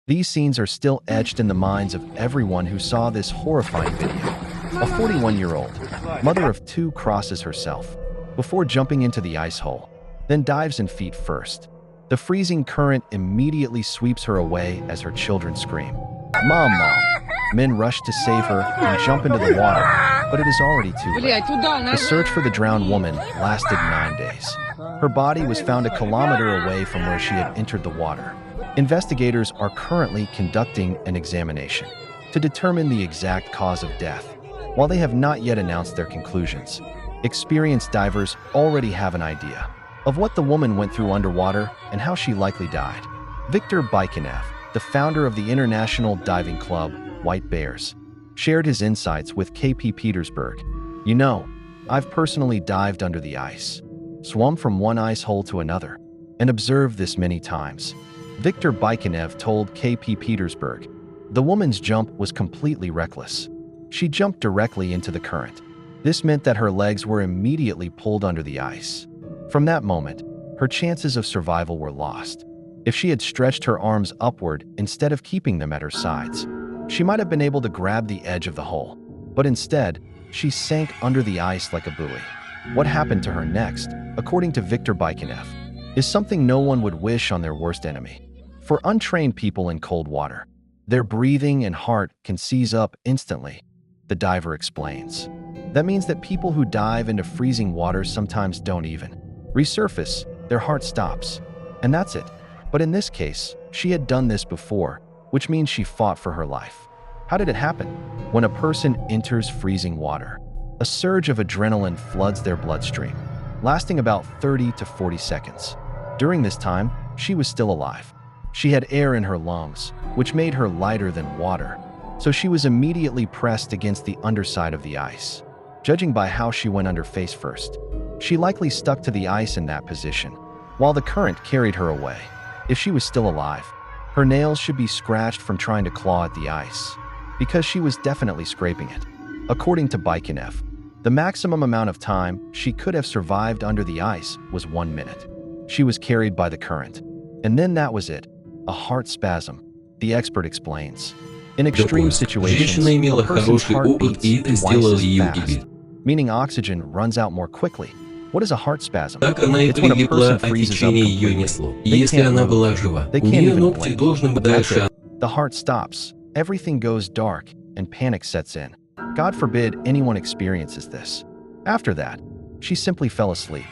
These scenes are still etched in the minds of everyone who saw this horrifying video. A 41-year-old mother of two crosses herself before jumping into the ice hole, then dives in feet first. The freezing current immediately sweeps her away as her children scream, "Mom, Mom!" Men rush to save her and jump into the water, but it is already too late. The search for the drowned woman lasted 9 days. Her body was found a kilometer away from where she had entered the water. Investigators are currently conducting an examination to determine the exact cause of death. While they have not yet announced their conclusions, experienced divers already have an idea of what the woman went through underwater and how she likely died. Viktor Baikanev, the founder of the international diving club White Bears, shared his insights with KP Petersburg. "You know, I've personally dived under the ice, swum from one ice hole to another, and observed this many times." Viktor Baikanev told KP Petersburg, "The woman's jump was completely reckless. She jumped directly into the current. This meant that her legs were immediately pulled under the ice. From that moment, her chances of survival were lost. If she had stretched her arms upward instead of keeping them at her sides, she might have been able to grab the edge of the hole. But instead, she sank under the ice like a buoy." What happened to her next, according to Viktor Baikanev, is something no one would wish on their worst enemy. For untrained people in cold water, their breathing and heart can seize up instantly, the diver explains. That means that people who dive into freezing water sometimes don't even resurface, their heart stops, and that's it. But in this case, she had done this before, which means she fought for her life. How did it happen? When a person enters freezing water, a surge of adrenaline floods their bloodstream, lasting about 30 to 40 seconds. During this time, she was still alive. She had air in her lungs, which made her lighter than water, so she was immediately pressed against the underside of the ice. Judging by how she went under face first, she likely stuck to the ice in that position, while the current carried her away. If she was still alive, her nails should be scratched from trying to claw at the ice, because she was definitely scraping it. According to Baikanev, the maximum amount of time she could have survived under the ice was 1 minute. She was carried by the current, and then that was it. A heart spasm, the expert explains. In extreme situations, a person's heart beats twice as fast, meaning oxygen runs out more quickly. What is a heart spasm? Так она и It's when a погибла, person а freezes up течение ее completely. несло. И They если can't она move. была жива, They у can't нее even ногти blink. должны быть That's дальше. it. The heart stops, everything goes dark, and panic sets in. God forbid anyone experiences this. After that, she simply fell asleep.